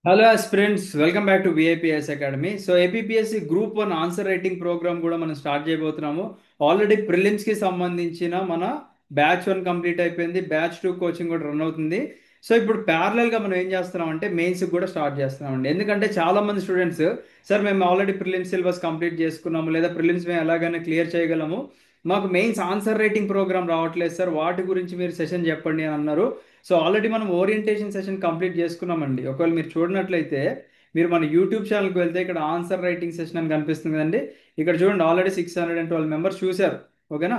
Hello friends, welcome back to VIPS academy. So APPSC group 1 answer writing program కూడా మనం start చేయబోతున్నాము. Already ప్రిలిమ్స్కి సంబంధించిన మన బ్యాచ్ 1 కంప్లీట్ అయిపోయింది. బ్యాచ్ 2 కోచింగ్ కూడా రన్ అవుతుంది. సో ఇప్పుడు ప్యారలల్గా మనం ఏం చేస్తున్నాం అంటే మెయిన్స్కి కూడా స్టార్ట్ చేస్తున్నామండి. ఎందుకంటే చాలా మంది స్టూడెంట్స్, సార్ మేము ఆల్రెడీ ప్రిలిమ్స్ సిలబస్ కంప్లీట్ చేసుకున్నాము, లేదా ప్రిలిమ్స్ మేము ఎలాగైనా క్లియర్ చేయగలము, మాకు మెయిన్స్ ఆన్సర్ రైటింగ్ ప్రోగ్రామ్ రావట్లేదు సార్, వాటి గురించి మీరు సెషన్ చెప్పండి అని అన్నారు. సో ఆల్రెడీ మనం ఓరియంటేషన్ సెషన్ కంప్లీట్ చేసుకున్నామండి. ఒకవేళ మీరు చూడనట్లయితే మీరు మన యూట్యూబ్ ఛానల్కి వెళ్తే ఇక్కడ ఆన్సర్ రైటింగ్ సెషన్ అని కనిపిస్తుంది కదండి. ఇక్కడ చూడండి, ఆల్రెడీ 612 మెంబర్స్ చూశారు. ఓకేనా.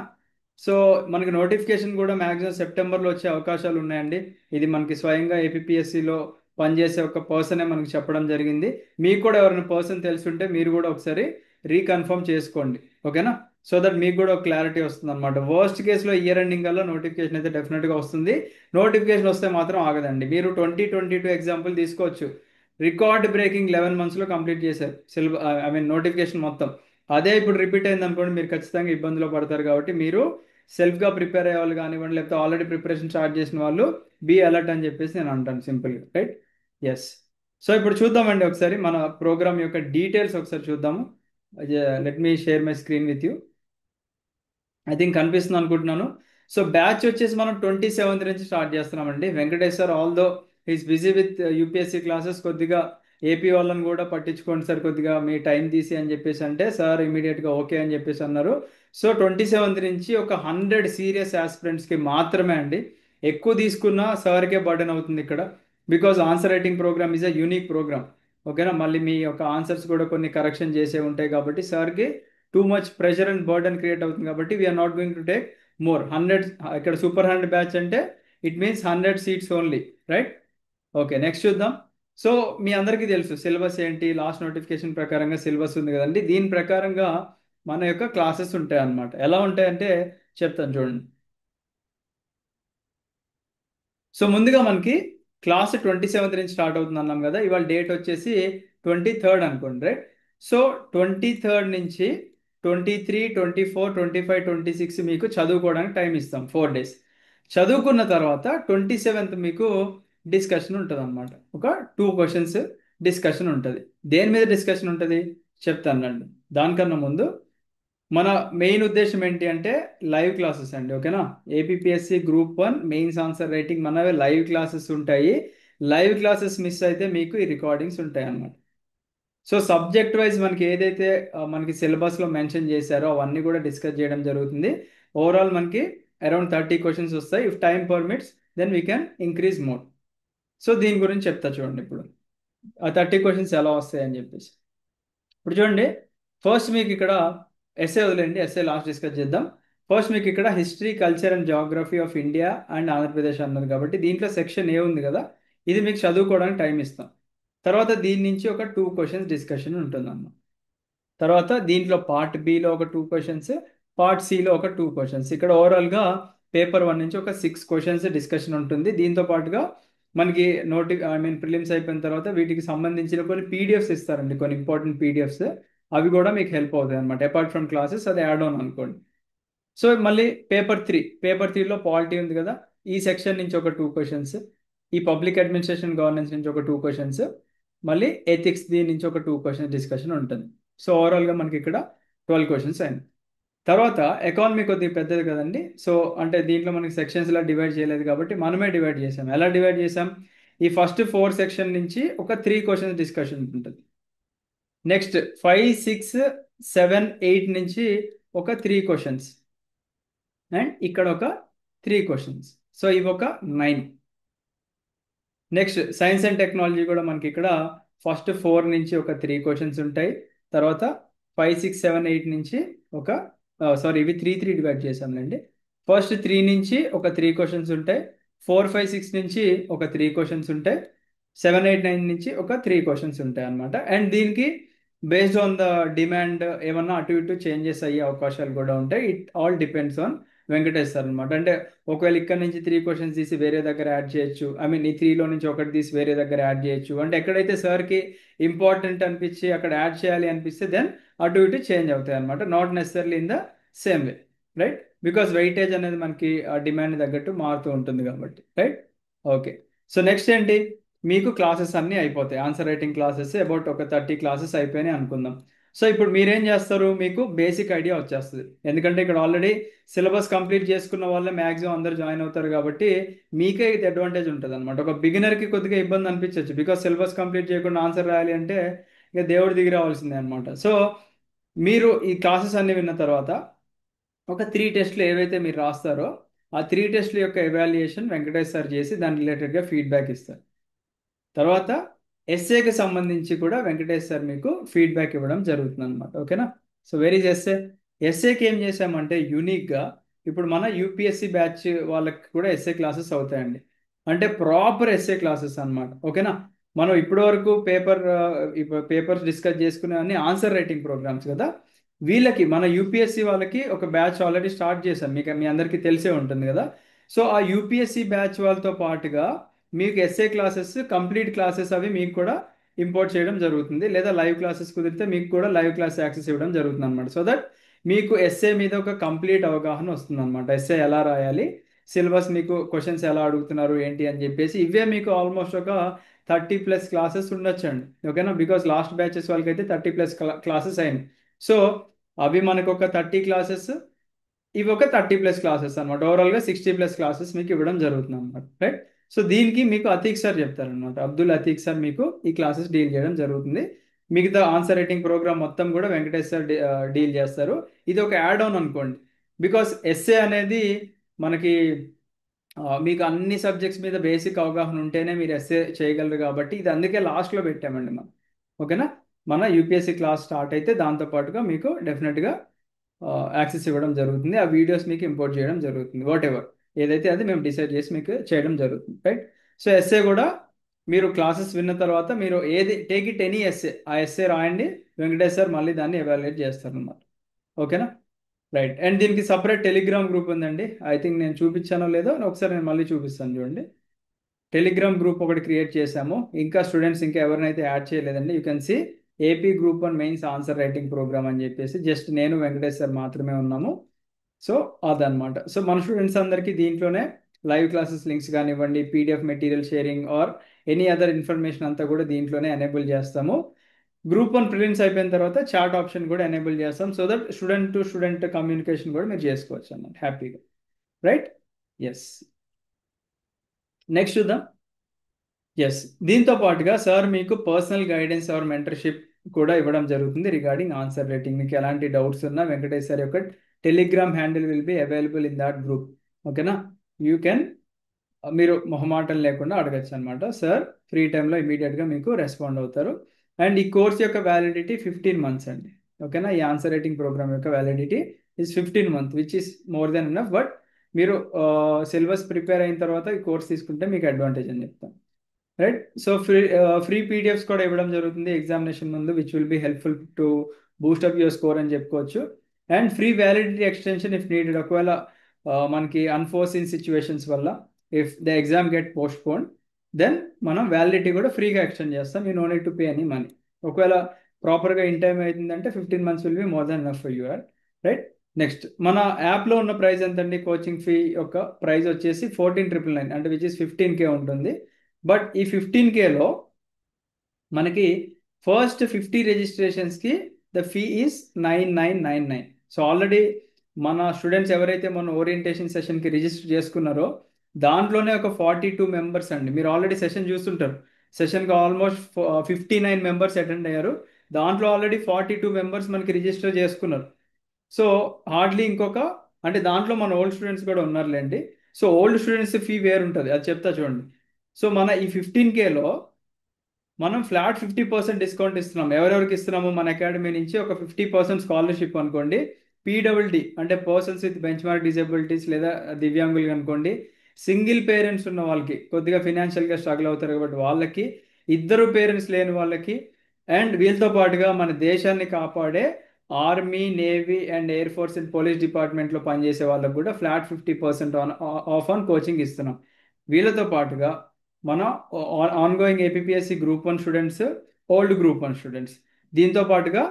సో మనకి నోటిఫికేషన్ కూడా మ్యాక్సిమం సెప్టెంబర్లో వచ్చే అవకాశాలు ఉన్నాయండి. ఇది మనకి స్వయంగా ఏపీపీఎస్సిలో పనిచేసే ఒక పర్సనే మనకి చెప్పడం జరిగింది. మీకు కూడా ఎవరైనా పర్సన్ తెలుసుంటే మీరు కూడా ఒకసారి రీకన్ఫర్మ్ చేసుకోండి. ఓకేనా. సో దట్ మీకు కూడా ఒక క్లారిటీ వస్తుంది అనమాట. వర్స్ట్ కేసులో ఇయర్ ఎండింగ్ కల్లా నోటిఫికేషన్ అయితే డెఫినెట్గా వస్తుంది. నోటిఫికేషన్ వస్తే మాత్రం ఆగదండి. మీరు 2022 ఎగ్జాంపుల్ తీసుకోవచ్చు. రికార్డ్ బ్రేకింగ్ 11 మంత్స్లో కంప్లీట్ చేశారు సిలబస్, ఐ మీన్ నోటిఫికేషన్ మొత్తం. అదే ఇప్పుడు రిపీట్ అయింది అనుకోండి, మీరు ఖచ్చితంగా ఇబ్బందులు పడతారు. కాబట్టి మీరు సెల్ఫ్గా ప్రిపేర్ అయ్యే వాళ్ళు కానివ్వండి, లేకపోతే ఆల్రెడీ ప్రిపరేషన్ స్టార్ట్ చేసిన వాళ్ళు బీ అలర్ట్ అని చెప్పేసి నేను అంటాను సింపుల్గా. రైట్. ఎస్. సో ఇప్పుడు చూద్దామండి, ఒకసారి మన ప్రోగ్రామ్ యొక్క డీటెయిల్స్ ఒకసారి చూద్దాము. Let me share my screen with you. I think కనిపిస్తుంది అనుకుంటున్నాను. సో బ్యాచ్ వచ్చేసి మనం 27th నుంచి స్టార్ట్ చేస్తున్నామండి. Venkatesh sir although is busy with UPSC classes, కొద్దిగా ఏపీ వాళ్ళని కూడా పట్టించుకోండి సార్, కొద్దిగా మీ టైం తీసి అని చెప్పేసి అంటే సార్ ఇమీడియట్గా ఓకే అని చెప్పేసి అన్నారు. సో 27th నుంచి ఒక 100 సీరియస్ ఆస్పిరెంట్స్కి మాత్రమే అండి. ఎక్కువ తీసుకున్నా సార్కే బర్డెన్ అవుతుంది ఇక్కడ. Because answer writing program is a unique program. ఓకేనా. మళ్ళీ మీ యొక్క ఆన్సర్స్ కూడా కొన్ని కరెక్షన్ చేసే ఉంటాయి కాబట్టి సార్కి too much pressure and burden create అవుతుంది. కాబట్టి we are not going to take more 100. ఇక్కడ సూపర్ 100 బ్యాచ్ అంటే it means 100 seats only. Right. Okay, next చూద్దాం. సో మీ అందరికీ తెలుసు సిలబస్ ఏంటి. లాస్ట్ నోటిఫికేషన్ ప్రకారంగా సిలబస్ ఉంది కదండి. దీని ప్రకారంగా మన యొక్క క్లాసెస్ ఉంటాయి అన్నమాట. ఎలా ఉంటాయంటే చెప్తాను చూడండి. సో ముందుగా మనకి క్లాస్ 27th నుంచి స్టార్ట్ అవుతుంది అన్నాం కదా. ఇవాళ డేట్ వచ్చేసి 23rd అనుకోండి. రైట్. సో 23rd నుంచి 23, 24, 25, 26 మీకు చదువుకోవడానికి టైం ఇస్తాం, 4 days. చదువుకున్న తర్వాత 27th మీకు డిస్కషన్ ఉంటుంది అనమాట. ఒక 2 క్వశ్చన్స్ డిస్కషన్ ఉంటుంది. దేని మీద డిస్కషన్ ఉంటుంది చెప్తానండి. దానికన్నా ముందు మన మెయిన్ ఉద్దేశం ఏంటి అంటే లైవ్ క్లాసెస్ అండి. ఓకేనా. APPSC group 1 mains answer writing మనవి లైవ్ క్లాసెస్ ఉంటాయి. లైవ్ క్లాసెస్ మిస్ అయితే మీకు ఈ రికార్డింగ్స్ ఉంటాయి అన్నమాట. సో సబ్జెక్ట్ వైజ్ మనకి ఏదైతే మనకి సిలబస్లో మెన్షన్ చేశారో అవన్నీ కూడా డిస్కస్ చేయడం జరుగుతుంది. ఓవరాల్ మనకి అరౌండ్ 30 క్వశ్చన్స్ వస్తాయి. If time permits then we can increase more. So దీని గురించి చెప్తా చూడండి ఇప్పుడు, ఆ 30 క్వశ్చన్స్ ఎలా వస్తాయి అని చెప్పేసి. ఇప్పుడు చూడండి, ఫస్ట్ మీకు ఇక్కడ ఎస్ఏ వదిలేండి, ఎస్ఏ లాస్ట్ డిస్కస్ చేద్దాం. ఫస్ట్ మీకు ఇక్కడ history, culture and geography of India and Andhra Pradesh అన్నది కాబట్టి దీంట్లో సెక్షన్ ఏ ఉంది కదా, ఇది మీకు చదువుకోవడానికి టైం ఇస్తాం. తర్వాత దీని నుంచి ఒక 2 క్వశ్చన్స్ డిస్కషన్ ఉంటుందన్నమాట. తర్వాత దీంట్లో పార్ట్ బిలో ఒక 2 క్వశ్చన్స్, పార్ట్ సిలో ఒక 2 క్వశ్చన్స్. ఇక్కడ ఓవరాల్గా పేపర్ 1 నుంచి ఒక 6 క్వశ్చన్స్ డిస్కషన్ ఉంటుంది. దీంతో పాటుగా మనకి ఐ మీన్ ప్రిలిమ్స్ అయిపోయిన తర్వాత వీటికి సంబంధించిన కొన్ని పీడిఎఫ్స్ ఇస్తారండి, కొన్ని ఇంపార్టెంట్ పీడిఎఫ్స్. అవి కూడా మీకు హెల్ప్ అవుతాయి అనమాట. అపార్ట్ ఫ్రమ్ క్లాసెస్ అది యాడ్ ఆన్ అనుకోండి. సో మళ్ళీ పేపర్ 3లో పాలిటీ ఉంది కదా, ఈ సెక్షన్ నుంచి ఒక 2 క్వశ్చన్స్, ఈ పబ్లిక్ అడ్మినిస్ట్రేషన్ గవర్నెన్స్ నుంచి ఒక 2 క్వశ్చన్స్, మళ్ళీ ఎథిక్స్ దీని నుంచి ఒక 2 క్వశ్చన్స్ డిస్కషన్ ఉంటుంది. సో ఓవరాల్గా మనకి ఇక్కడ 12 క్వశ్చన్స్ అయింది. తర్వాత ఎకానమీ కొద్దిగా పెద్దది కదండి. సో అంటే దీంట్లో మనకి సెక్షన్స్ ఇలా డివైడ్ చేయలేదు కాబట్టి మనమే డివైడ్ చేసాం. ఎలా డివైడ్ చేసాం, ఈ ఫస్ట్ 4 సెక్షన్ నుంచి ఒక 3 క్వశ్చన్స్ డిస్కషన్ ఉంటుంది. నెక్స్ట్ 5, 6, 7, 8 నుంచి ఒక 3 క్వశ్చన్స్, అండ్ ఇక్కడ ఒక 3 క్వశ్చన్స్. సో ఇవి ఒక 9. నెక్స్ట్ సైన్స్ అండ్ టెక్నాలజీ కూడా మనకి ఇక్కడ ఫస్ట్ 4 నుంచి ఒక 3 క్వశ్చన్స్ ఉంటాయి. తర్వాత 5, 6, 7, 8 నుంచి ఒక సారీ, ఇవి 3 డివైడ్ చేసాంలేండి. ఫస్ట్ 3 నుంచి ఒక 3 క్వశ్చన్స్ ఉంటాయి. 4, 5, 6 నుంచి ఒక 3 క్వశ్చన్స్ ఉంటాయి. 7, 8, 9 నుంచి ఒక 3 క్వశ్చన్స్ ఉంటాయి అన్నమాట. అండ్ దీనికి బేస్డ్ ఆన్ ద డిమాండ్ ఏమన్నా అటు ఇటు చేంజెస్ అయ్యే అవకాశాలు కూడా ఉంటాయి. It all depends on Venkatesh sir అనమాట. అంటే ఒకవేళ ఇక్కడ నుంచి 3 క్వశ్చన్స్ తీసి వేరే దగ్గర యాడ్ చేయొచ్చు, ఐ మీన్ ఈ 3లో నుంచి ఒకటి తీసి వేరే దగ్గర యాడ్ చేయొచ్చు. అంటే ఎక్కడైతే సార్కి ఇంపార్టెంట్ అనిపించి అక్కడ యాడ్ చేయాలి అనిపిస్తే దెన్ అటు ఇటు చేంజ్ అవుతాయి అనమాట. Not necessarily in the same way. Right. Because weightage అనేది మనకి ఆ డిమాండ్ తగ్గట్టు మారుతూ ఉంటుంది కాబట్టి. రైట్. ఓకే. సో నెక్స్ట్ ఏంటి, మీకు క్లాసెస్ అన్నీ అయిపోతాయి. ఆన్సర్ రైటింగ్ క్లాసెస్ అబౌట్ ఒక 30 క్లాసెస్ అయిపోయినాయి అనుకుందాం. సో ఇప్పుడు మీరేం చేస్తారు, మీకు బేసిక్ ఐడియా వచ్చేస్తుంది. ఎందుకంటే ఇక్కడ ఆల్రెడీ సిలబస్ కంప్లీట్ చేసుకున్న వాళ్ళే మ్యాక్సిమం అందరు జాయిన్ అవుతారు కాబట్టి మీకే ఇది అడ్వాంటేజ్ ఉంటుంది అనమాట. ఒక బిగినర్కి కొద్దిగా ఇబ్బంది అనిపించవచ్చు, బికాస్ సిలబస్ కంప్లీట్ చేయకుండా ఆన్సర్ రాయాలి అంటే ఇక దేవుడు దిగి రావాల్సిందే అనమాట. సో మీరు ఈ క్లాసెస్ అన్ని విన్న తర్వాత ఒక 3 టెస్ట్లు ఏవైతే మీరు రాస్తారో ఆ 3 టెస్ట్ల యొక్క ఎవాల్యుయేషన్ వెంకటేష్ సార్ చేసి దాని రిలేటెడ్గా ఫీడ్బ్యాక్ ఇస్తారు. తర్వాత ఎస్ఏకి సంబంధించి కూడా వెంకటేష్ సార్ మీకు ఫీడ్బ్యాక్ ఇవ్వడం జరుగుతుంది అనమాట. ఓకేనా? So very SA. ఎస్ఏకి ఏం చేసామంటే యూనిక్గా ఇప్పుడు మన యూపీఎస్సి బ్యాచ్ వాళ్ళకి కూడా ఎస్ఏ క్లాసెస్ అవుతాయండి. అంటే ప్రాపర్ ఎస్ఏ క్లాసెస్ అన్నమాట. ఓకేనా? మనం ఇప్పటి వరకు పేపర్స్ డిస్కస్ చేసుకునే అన్ని ఆన్సర్ రైటింగ్ ప్రోగ్రామ్స్ కదా. వీళ్ళకి మన యూపీఎస్సి వాళ్ళకి ఒక బ్యాచ్ ఆల్రెడీ స్టార్ట్ చేశాం, మీకు మీ అందరికీ తెలిసే ఉంటుంది కదా. సో ఆ యూపీఎస్సి బ్యాచ్ వాళ్ళతో పాటుగా మీకు ఎస్ఏ క్లాసెస్ కంప్లీట్ క్లాసెస్ అవి మీకు కూడా ఇంపోర్ట్ చేయడం జరుగుతుంది, లేదా లైవ్ క్లాసెస్ కుదిరితే మీకు కూడా లైవ్ క్లాస్ యాక్సెస్ ఇవ్వడం జరుగుతుంది అనమాట. సో దట్ మీకు ఎస్ఏ మీద ఒక కంప్లీట్ అవగాహన వస్తుంది అనమాట. ఎస్ఏ ఎలా రాయాలి, సిలబస్ మీకు క్వశ్చన్స్ ఎలా అడుగుతున్నారు ఏంటి అని చెప్పేసి ఇవే మీకు ఆల్మోస్ట్ ఒక 30+ క్లాసెస్ ఉండొచ్చండి. ఓకేనా? బికాస్ లాస్ట్ బ్యాచెస్ వాళ్ళకి అయితే 30+ క్లాసెస్ అయింది. సో అవి మనకు ఒక 30 క్లాసెస్, ఇవి ఒక 30+ క్లాసెస్ అనమాట. ఓవరాల్గా 60+ క్లాసెస్ మీకు ఇవ్వడం జరుగుతుంది అనమాట. రైట్? సో దీనికి మీకు అతీక్ సార్ చెప్తారనమాట. అబ్దుల్ అతీక్ సార్ మీకు ఈ క్లాసెస్ డీల్ చేయడం జరుగుతుంది. మిగతా ఆన్సర్ రైటింగ్ ప్రోగ్రామ్ మొత్తం కూడా వెంకటేష్ సార్ డీల్ చేస్తారు. ఇది ఒక యాడ్ ఆన్ అనుకోండి, బికాస్ ఎస్ఏ అనేది మనకి మీకు అన్ని సబ్జెక్ట్స్ మీద బేసిక్ అవగాహన ఉంటేనే మీరు ఎస్ఏ చేయగలరు కాబట్టి ఇది అందుకే లాస్ట్లో పెట్టామండి మనం. ఓకేనా? మన యూపీఎస్సీ క్లాస్ స్టార్ట్ అయితే దాంతో పాటుగా మీకు డెఫినెట్గా యాక్సెస్ ఇవ్వడం జరుగుతుంది. ఆ వీడియోస్ మీకు ఇంపోర్ట్ చేయడం జరుగుతుంది. వాట్ ఎవర్ ఏదైతే అది మేము డిసైడ్ చేసి మీకు చేయడం జరుగుతుంది. రైట్? సో ఎస్ఏ కూడా మీరు క్లాసెస్ విన్న తర్వాత మీరు ఏది టేక్ ఇట్ ఎనీ ఎస్ఏ, ఆ ఎస్ఏ రాయండి, వెంకటేష్ సార్ మళ్ళీ దాన్ని ఎవాల్యుయేట్ చేస్తారన్నమాట. ఓకేనా? రైట్. అండ్ దీనికి సపరేట్ టెలిగ్రామ్ గ్రూప్ ఉందండి. ఐ థింక్ నేను చూపించానో లేదో ఒకసారి నేను మళ్ళీ చూపిస్తాను చూడండి. టెలిగ్రామ్ గ్రూప్ ఒకటి క్రియేట్ చేశాము. ఇంకా స్టూడెంట్స్ ఇంకా ఎవరినైతే యాడ్ చేయలేదండి, you can see AP group 1 mains answer writing program అని చెప్పేసి జస్ట్ నేను వెంకటేష్ సార్ మాత్రమే ఉన్నాము. సో అదనమాట. సో మన స్టూడెంట్స్ అందరికీ దీంట్లోనే లైవ్ క్లాసెస్ లింక్స్ కానివ్వండి, PDF material sharing or any other information అంతా కూడా దీంట్లోనే ఎనేబుల్ చేస్తాము. గ్రూప్ 1 ప్రిలిమ్స్ అయిపోయిన తర్వాత చాట్ ఆప్షన్ కూడా ఎనేబుల్ చేస్తాం, so that student to student communication కూడా మీరు చేసుకోవచ్చు అన్నమాట హ్యాపీగా. రైట్? ఎస్. నెక్స్ట్ చూద్దాం. ఎస్. దీంతో పాటుగా సార్ మీకు పర్సనల్ గైడెన్స్ ఆర్ మెంటర్షిప్ కూడా ఇవ్వడం జరుగుతుంది రిగార్డింగ్ ఆన్సర్ రైటింగ్. మీకు ఎలాంటి డౌట్స్ ఉన్నా వెంకటేష్ సార్ యొక్క Telegram handle will be available in that group. ఓకేనా? యూ కెన్ మీరు మొహమాటం లేకుండా అడగచ్చు అనమాట. సార్ ఫ్రీ టైంలో ఇమీడియట్గా మీకు రెస్పాండ్ అవుతారు. అండ్ ఈ కోర్స్ యొక్క వ్యాలిడిటీ 15 మంత్స్ అండి. ఓకేనా? ఈ ఆన్సర్ రైటింగ్ ప్రోగ్రామ్ యొక్క validity is 15 month, which is more than enough. But మీరు సిలబస్ ప్రిపేర్ అయిన తర్వాత ఈ కోర్స్ తీసుకుంటే మీకు అడ్వాంటేజ్ అని చెప్తాను. రైట్? సో ఫ్రీ పీడిఎఫ్స్ కూడా ఇవ్వడం జరుగుతుంది ఎగ్జామినేషన్ ముందు, which will be helpful to boost up your score అని చెప్పుకోవచ్చు. And free validity extension if needed. ఒకవేళ మనకి అన్ఫోర్సీన్ సిచ్యువేషన్స్ వల్ల if the exam get postpone, then మనం వ్యాలిడిటీ కూడా ఫ్రీగా ఎక్స్టెండ్ చేస్తాం. You no need to pay any money. ఒకవేళ ప్రాపర్గా ఇన్ టైం అవుతుందంటే 15 months will be more than enough for you are. Right? Next మన యాప్లో ఉన్న ప్రైస్ ఎంతండి? కోచింగ్ ఫీ యొక్క ప్రైస్ వచ్చేసి 14,999, అంటే విచ్ ఇస్ 15K ఉంటుంది. బట్ ఈ 15Kలో మనకి ఫస్ట్ 50 రిజిస్ట్రేషన్స్కి the fee is 9,999. So already మన స్టూడెంట్స్ ఎవరైతే మన ఓరియంటేషన్ సెషన్కి రిజిస్టర్ చేసుకున్నారో దాంట్లోనే ఒక 42 మెంబర్స్ అండి. మీరు ఆల్రెడీ సెషన్ చూస్తుంటారు. సెషన్కి ఆల్మోస్ట్ 59 మెంబర్స్ అటెండ్ అయ్యారు. దాంట్లో ఆల్రెడీ 42 మెంబర్స్ మనకి రిజిస్టర్ చేసుకున్నారు. సో హార్డ్లీ ఇంకొక, అంటే దాంట్లో మన ఓల్డ్ స్టూడెంట్స్ కూడా ఉన్నారులేండి. సో ఓల్డ్ స్టూడెంట్స్ ఫీ వేరు ఉంటుంది, అది చెప్తా చూడండి. సో మన ఈ 15Kలో మనం ఫ్లాట్ 50% డిస్కౌంట్ ఇస్తున్నాం. ఎవరెవరికి ఇస్తున్నాము? మన అకాడమీ నుంచి ఒక 50% స్కాలర్షిప్ అనుకోండి. పీడబ్ల్యూడి అంటే persons with bench mark disabilities లేదా దివ్యాంగులు అనుకోండి. సింగిల్ పేరెంట్స్ ఉన్న వాళ్ళకి, కొద్దిగా ఫినాన్షియల్గా స్ట్రగుల్ అవుతారు కాబట్టి వాళ్ళకి, ఇద్దరు పేరెంట్స్ లేని వాళ్ళకి, అండ్ వీళ్ళతో పాటుగా మన దేశాన్ని కాపాడే army, navy and air force and police డిపార్ట్మెంట్లో పనిచేసే వాళ్ళకి కూడా ఫ్లాట్ 50% ఆఫ్ ఆన్ కోచింగ్ ఇస్తున్నాం. వీళ్ళతో పాటుగా మన ongoing APSC group 1 students, old group 1 students, దీంతో పాటుగా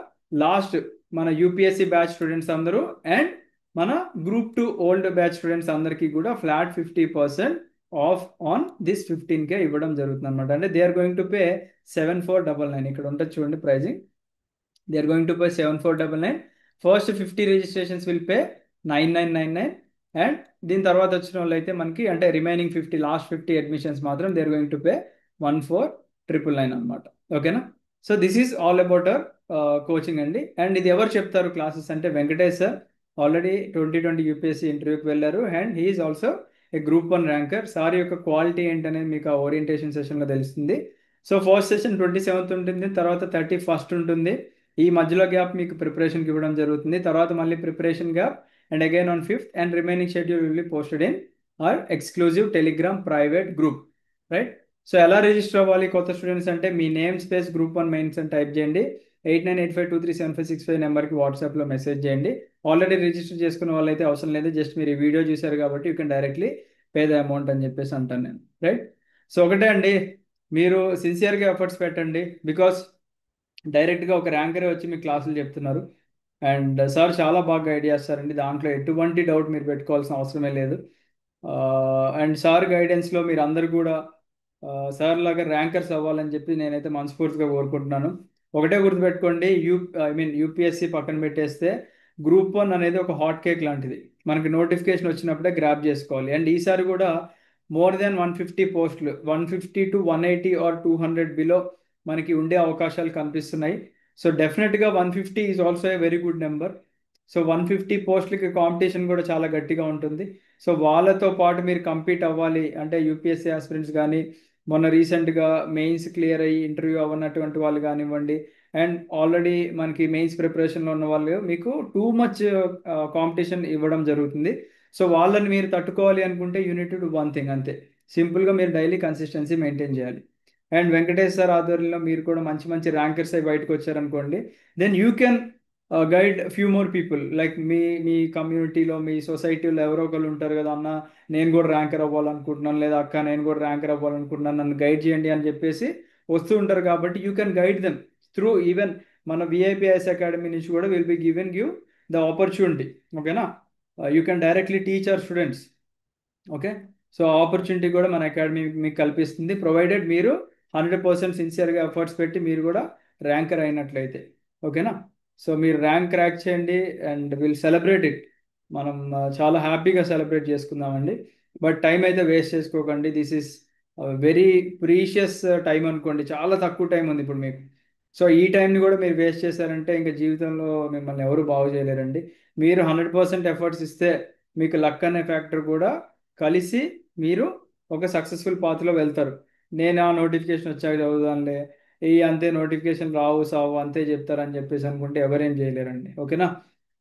లాస్ట్ మన యూపీఎస్సి బ్యాచ్ స్టూడెంట్స్ అందరూ, అండ్ మన గ్రూప్ 2 ఓల్డ్ బ్యాచ్ స్టూడెంట్స్ అందరికీ కూడా flat 50% of on this 15K ఇవ్వడం జరుగుతుంది అనమాట. అంటే they are going to pay 7499. ఇక్కడ ఉంటుంది చూడండి pricing. They are going to pay 7499. First 50 registrations will pay 9999. And దీని తర్వాత వచ్చిన వాళ్ళు అయితే మనకి అంటే రిమైనింగ్ 50 లాస్ట్ 50 అడ్మిషన్స్ మాత్రం they are going to pay 14999 అనమాట. ఓకేనా? So this is all about our coaching అండి. అండ్ ఇది ఎవరు చెప్తారు క్లాసెస్ అంటే వెంకటేష్ సార్. ఆల్రెడీ 2020 యూపీఎస్సీ ఇంటర్వ్యూకి వెళ్ళారు and he is also a group 1 ranker. Sir యొక్క క్వాలిటీ ఏంటనేది మీకు ఆ ఓరియంటేషన్ సెషన్లో తెలుస్తుంది. సో ఫస్ట్ సెషన్ 27th ఉంటుంది, తర్వాత 31st ఉంటుంది. ఈ మధ్యలో గ్యాప్ మీకు ప్రిపరేషన్కి ఇవ్వడం జరుగుతుంది. తర్వాత మళ్ళీ preparation gap and again on 5th and remaining schedule will be posted in our exclusive Telegram private group. Right? So ఎలా రిజిస్టర్ అవ్వాలి కొత్త స్టూడెంట్స్ అంటే మీ నేమ్ స్పేస్ గ్రూప్ 1 మెయిన్స్ అని టైప్ చేయండి. 8985237565 నెంబర్కి వాట్సాప్లో మెసేజ్ చేయండి. ఆల్రెడీ రిజిస్టర్ చేసుకున్న వాళ్ళైతే అవసరం లేదు, జస్ట్ మీరు ఈ వీడియో చూశారు కాబట్టి you can directly pay the amount అని చెప్పేసి అంటాను నేను. రైట్? సో ఒకటే అండి, మీరు సిన్సియర్గా ఎఫర్ట్స్ పెట్టండి. బికాస్ డైరెక్ట్గా ఒక ర్యాంకరే వచ్చి మీ క్లాసులు చెప్తున్నారు అండ్ సార్ చాలా బాగా గైడ్ చేస్తారండి. దాంట్లో ఎటువంటి డౌట్ మీరు పెట్టుకోవాల్సిన అవసరమే లేదు. అండ్ సార్ గైడెన్స్లో మీరు అందరు కూడా సార్ లాగా ర్యాంకర్స్ అవ్వాలని చెప్పి నేనైతే మనస్ఫూర్తిగా కోరుకుంటున్నాను. ఒకటే గుర్తుపెట్టుకోండి, యూపీఎస్సీ పక్కన పెట్టేస్తే గ్రూప్ 1 అనేది ఒక హాట్ కేక్ లాంటిది. మనకి నోటిఫికేషన్ వచ్చినప్పుడే గ్రాప్ చేసుకోవాలి. అండ్ ఈసారి కూడా మోర్ దెన్ 150 పోస్టులు, 150 to 180 ఆర్ 200 బిలో మనకి ఉండే అవకాశాలు కనిపిస్తున్నాయి. సో డెఫినెట్గా 150 is also a very good number. So 150 పోస్టులకి కాంపిటీషన్ కూడా చాలా గట్టిగా ఉంటుంది. సో వాళ్ళతో పాటు మీరు కంపీట్ అవ్వాలి అంటే యూపీఎస్సీ ఆస్పిరెంట్స్ కానీ, మొన్న రీసెంట్గా మెయిన్స్ క్లియర్ అయ్యి ఇంటర్వ్యూ అవ్వనటువంటి వాళ్ళు కానివ్వండి, అండ్ ఆల్రెడీ మనకి మెయిన్స్ ప్రిపరేషన్లో ఉన్న వాళ్ళు, మీకు టూ మచ్ కాంపిటీషన్ ఇవ్వడం జరుగుతుంది. సో వాళ్ళని మీరు తట్టుకోవాలి అనుకుంటే యూనిట్ టు 1 థింగ్ అంతే, సింపుల్గా మీరు డైలీ కన్సిస్టెన్సీ మెయింటైన్ చేయాలి. అండ్ వెంకటేష్ సార్ ఆధ్వర్యంలో మీరు కూడా మంచి మంచి ర్యాంకర్స్ అయి బయటకు వచ్చారనుకోండి, then you can guide few more people. Like మీ మీ కమ్యూనిటీలో మీ సొసైటీలో ఎవరో ఒకరు ఉంటారు కదా, అన్న నేను కూడా ర్యాంకర్ అవ్వాలనుకుంటున్నాను, లేదా అక్క నేను కూడా ర్యాంకర్ అవ్వాలనుకుంటున్నాను, నన్ను గైడ్ చేయండి అని చెప్పేసి వస్తూ ఉంటారు. కాబట్టి you can guide them through even మన విఐపిఐఎస్ అకాడమీ నుంచి కూడా will be given give the opportunity. ఓకేనా? You can directly teach our students. Okay? So opportunity కూడా మన అకాడమీ మీకు కల్పిస్తుంది, ప్రొవైడెడ్ మీరు 100% సిన్సియర్గా ఎఫర్ట్స్ పెట్టి మీరు కూడా ర్యాంకర్ అయినట్లయితే. ఓకేనా? సో మీరు ర్యాంక్ క్రాక్ చేయండి అండ్ విల్ సెలబ్రేట్ ఇట్. మనం చాలా హ్యాపీగా సెలబ్రేట్ చేసుకుందామండి. బట్ టైం అయితే వేస్ట్ చేసుకోకండి. This is very precious time అనుకోండి, చాలా తక్కువ టైం ఉంది ఇప్పుడు మీకు. సో ఈ టైంని కూడా మీరు వేస్ట్ చేశారంటే ఇంకా జీవితంలో మిమ్మల్ని ఎవరు బాగు చేయలేరండి. మీరు 100% ఎఫర్ట్స్ ఇస్తే మీకు లక్ అనే ఫ్యాక్టర్ కూడా కలిసి మీరు ఒక సక్సెస్ఫుల్ పాత్లో వెళ్తారు. నేను ఆ నోటిఫికేషన్ వచ్చాక చదువుదానులే, ఈ అంతే నోటిఫికేషన్ రావు సావు అంతే చెప్తారని చెప్పేసి అనుకుంటే ఎవరేం చేయలేరండి. ఓకేనా?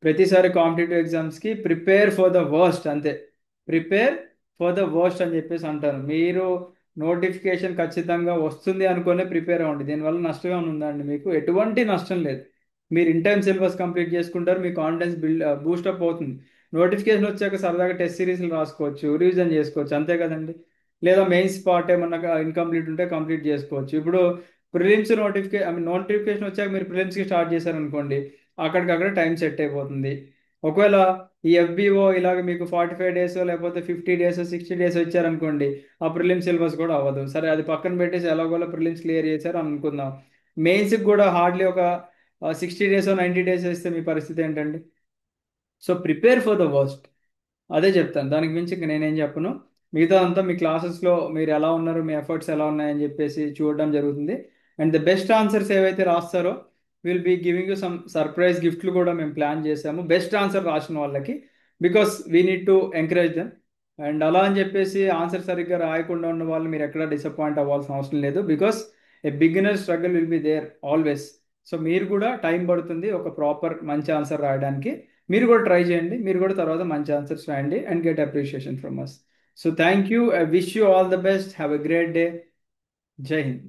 ప్రతిసారి కాంపిటేటివ్ ఎగ్జామ్స్కి ప్రిపేర్ ఫర్ ద వర్స్ట్ అంతే, ప్రిపేర్ ఫర్ ద వర్స్ట్ అని చెప్పేసి అంటారు. మీరు నోటిఫికేషన్ ఖచ్చితంగా వస్తుంది అనుకునే ప్రిపేర్ అవ్వండి. దీనివల్ల నష్టం ఏమైనా ఉందా అండి? మీకు ఎటువంటి నష్టం లేదు. మీరు ఇన్ టైం సిలబస్ కంప్లీట్ చేసుకుంటారు, మీ కాన్ఫిడెన్స్ బూస్టప్ అవుతుంది. నోటిఫికేషన్ వచ్చాక సరదాగా టెస్ట్ సిరీస్లు రాసుకోవచ్చు, రివిజన్ చేసుకోవచ్చు, అంతే కదండి. లేదా మెయిన్స్ పార్ట్ ఏమన్నా ఇన్కంప్లీట్ ఉంటే కంప్లీట్ చేసుకోవచ్చు. ఇప్పుడు నోటిఫికేషన్ వచ్చాక మీరు ప్రిలిమ్స్కి స్టార్ట్ చేశారనుకోండి, అక్కడికక్కడ టైం సెట్ అయిపోతుంది. ఒకవేళ ఈ ఎఫ్బిఓ ఇలాగ మీకు 45 డేస్ లేకపోతే 50 డేస్ 60 డేస్ వచ్చారనుకోండి, ఆ ప్రిలిమ్స్ సిలబస్ కూడా అవ్వదు. సరే అది పక్కన పెట్టేసి ఎలాగోలా ప్రిలిమ్స్ క్లియర్ చేశారు అని అనుకుందాం, మెయిన్స్కి కూడా హార్డ్లీ ఒక 60 డేస్ 90 డేస్ వేస్తే మీ పరిస్థితి ఏంటండి? So prepare for the worst, అదే చెప్తాను. దానికి మించి ఇంక నేనేం చెప్పను. మిగతా అంతా మీ క్లాసెస్లో మీరు ఎలా ఉన్నారు, మీ ఎఫర్ట్స్ ఎలా ఉన్నాయని చెప్పేసి చూడడం జరుగుతుంది. అండ్ ద బెస్ట్ ఆన్సర్స్ ఏవైతే రాస్తారో will be giving you some surprise గిఫ్ట్లు కూడా మేము ప్లాన్ చేసాము బెస్ట్ ఆన్సర్ రాసిన వాళ్ళకి. Because we need to encourage them. And అలా అని చెప్పేసి ఆన్సర్ సరిగ్గా రాయకుండా ఉన్న వాళ్ళు మీరు ఎక్కడా డిసప్పాయింట్ అవ్వాల్సిన అవసరం లేదు. Because a beginner struggle will be there always. So మీరు కూడా టైం పడుతుంది ఒక ప్రాపర్ మంచి ఆన్సర్ రాయడానికి. మీరు కూడా ట్రై చేయండి, మీరు కూడా తర్వాత మంచి ఆన్సర్స్ రాయండి and get appreciation from us. So thank you, I wish you all the best, have a great day. జై హింద్.